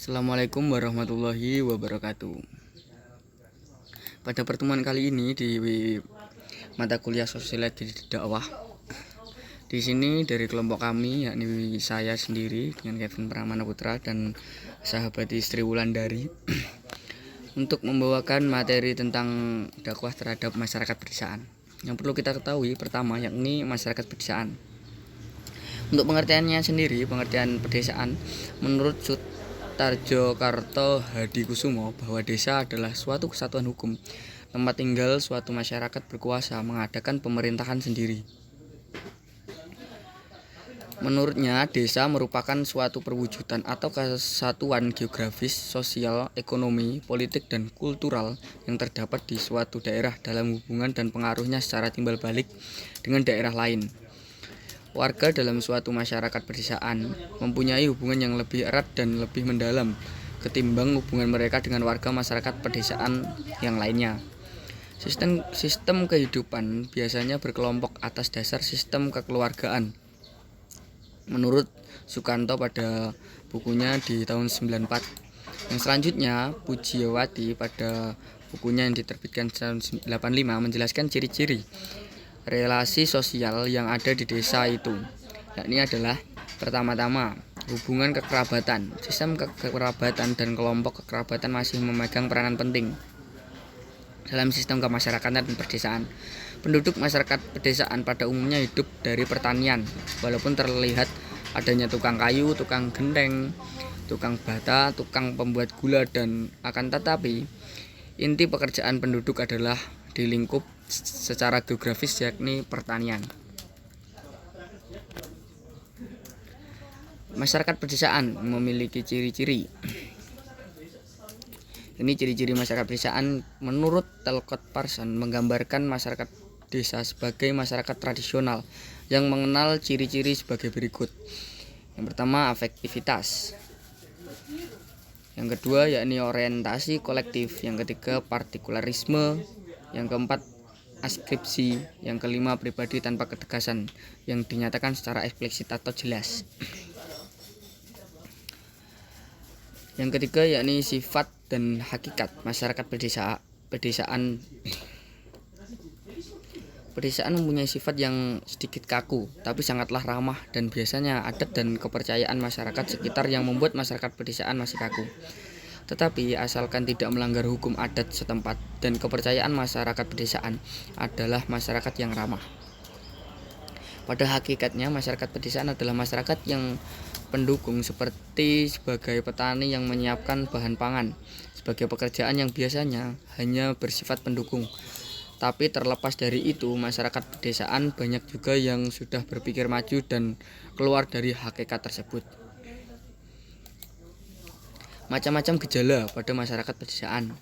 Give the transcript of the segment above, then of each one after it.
Assalamualaikum warahmatullahi wabarakatuh. Pada pertemuan kali ini di mata kuliah sosiologi dakwah, di sini dari kelompok kami, yakni saya sendiri dengan Kevin Pramana Putra dan sahabat istri Wulandari, untuk membawakan materi tentang dakwah terhadap masyarakat pedesaan. Yang perlu kita ketahui pertama yakni masyarakat pedesaan. Untuk pengertiannya sendiri, pengertian pedesaan menurut Tarjokarto Hadikusumo bahwa desa adalah suatu kesatuan hukum, tempat tinggal suatu masyarakat berkuasa mengadakan pemerintahan sendiri. Menurutnya, desa merupakan suatu perwujudan atau kesatuan geografis, sosial, ekonomi, politik, dan kultural yang terdapat di suatu daerah dalam hubungan dan pengaruhnya secara timbal balik dengan daerah lain. Warga dalam suatu masyarakat pedesaan mempunyai hubungan yang lebih erat dan lebih mendalam ketimbang hubungan mereka dengan warga masyarakat pedesaan yang lainnya. Sistem kehidupan biasanya berkelompok atas dasar sistem kekeluargaan. Menurut Sukanto pada bukunya di tahun 94. Yang selanjutnya, Pujiawati pada bukunya yang diterbitkan tahun 85 menjelaskan ciri-ciri relasi sosial yang ada di desa itu, yakni adalah pertama-tama hubungan kekerabatan. Sistem kekerabatan dan kelompok kekerabatan masih memegang peranan penting dalam sistem kemasyarakatan dan perdesaan. Penduduk masyarakat pedesaan pada umumnya hidup dari pertanian, walaupun terlihat adanya tukang kayu, tukang genteng, tukang bata, tukang pembuat gula, dan akan tetapi inti pekerjaan penduduk adalah di lingkup secara geografis yakni pertanian. Masyarakat pedesaan memiliki ciri-ciri. Ini ciri-ciri masyarakat pedesaan menurut Talcott Parsons menggambarkan masyarakat desa sebagai masyarakat tradisional yang mengenal ciri-ciri sebagai berikut. Yang pertama, afektivitas. Yang kedua, yakni orientasi kolektif. Yang ketiga, partikularisme. Yang keempat, askripsi. Yang kelima, pribadi tanpa ketegasan yang dinyatakan secara eksplisit atau jelas. Yang ketiga, yakni sifat dan hakikat masyarakat pedesaan. Pedesaan mempunyai sifat yang sedikit kaku, tapi sangatlah ramah, dan biasanya adat dan kepercayaan masyarakat sekitar yang membuat masyarakat pedesaan masih kaku. Tetapi asalkan tidak melanggar hukum adat setempat dan kepercayaan masyarakat pedesaan adalah masyarakat yang ramah. Pada hakikatnya masyarakat pedesaan adalah masyarakat yang pendukung, seperti sebagai petani yang menyiapkan bahan pangan, sebagai pekerjaan yang biasanya hanya bersifat pendukung. Tapi terlepas dari itu, masyarakat pedesaan banyak juga yang sudah berpikir maju dan keluar dari hakikat tersebut. Macam-macam gejala pada masyarakat pedesaan.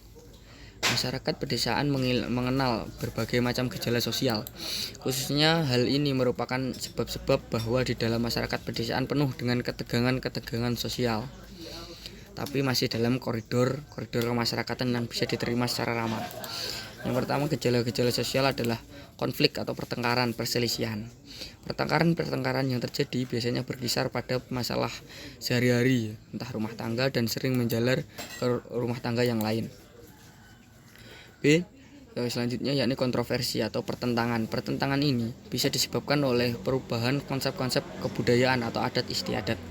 Masyarakat pedesaan mengenal berbagai macam gejala sosial. Khususnya hal ini merupakan sebab-sebab bahwa di dalam masyarakat pedesaan penuh dengan ketegangan-ketegangan sosial, tapi masih dalam koridor kemasyarakatan yang bisa diterima secara ramah. Yang pertama, gejala-gejala sosial adalah konflik atau pertengkaran, perselisihan. Pertengkaran yang terjadi biasanya berkisar pada masalah sehari-hari, entah rumah tangga, dan sering menjalar ke rumah tangga yang lain. B. Selanjutnya yakni kontroversi atau pertentangan. Pertentangan ini bisa disebabkan oleh perubahan konsep-konsep kebudayaan atau adat istiadat,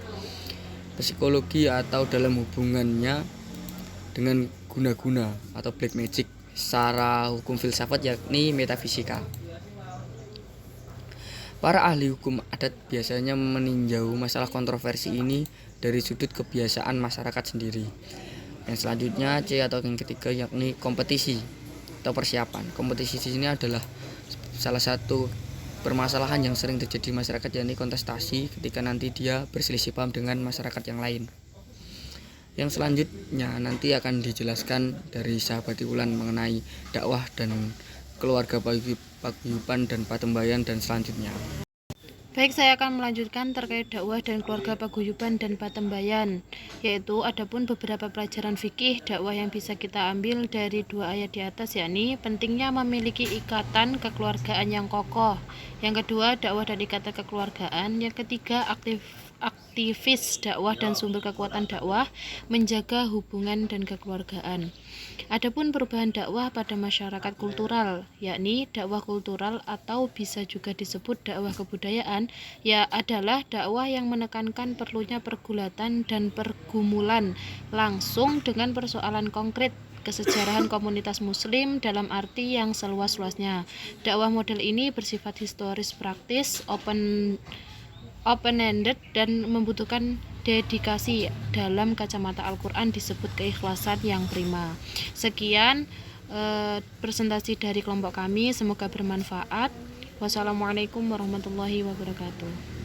psikologi, atau dalam hubungannya dengan guna-guna atau black magic. Secara hukum filsafat yakni metafisika. Para ahli hukum adat biasanya meninjau masalah kontroversi ini dari sudut kebiasaan masyarakat sendiri. Yang selanjutnya C atau yang ketiga yakni kompetisi atau persiapan. Kompetisi di sini adalah salah satu permasalahan yang sering terjadi di masyarakat, yakni kontestasi ketika nanti dia berselisih paham dengan masyarakat yang lain. Yang selanjutnya nanti akan dijelaskan dari sahabat Wulan mengenai dakwah dan keluarga paguyuban dan patembayan dan selanjutnya. Baik, saya akan melanjutkan terkait dakwah dan keluarga paguyuban dan patembayan, yaitu adapun beberapa pelajaran fikih dakwah yang bisa kita ambil dari dua ayat di atas, yakni pentingnya memiliki ikatan kekeluargaan yang kokoh. Yang kedua, dakwah dan ikatan kekeluargaan. Yang ketiga, aktivis dakwah dan sumber kekuatan dakwah, menjaga hubungan dan kekeluargaan. Adapun perubahan dakwah pada masyarakat kultural, yakni dakwah kultural atau bisa juga disebut dakwah kebudayaan, ya adalah dakwah yang menekankan perlunya pergulatan dan pergumulan langsung dengan persoalan konkret kesejarahan komunitas muslim dalam arti yang seluas-luasnya. Dakwah model ini bersifat historis praktis, open-ended dan membutuhkan dedikasi. Dalam kacamata Al-Quran disebut keikhlasan yang prima. Sekian presentasi dari kelompok kami, semoga bermanfaat. Wassalamualaikum warahmatullahi wabarakatuh.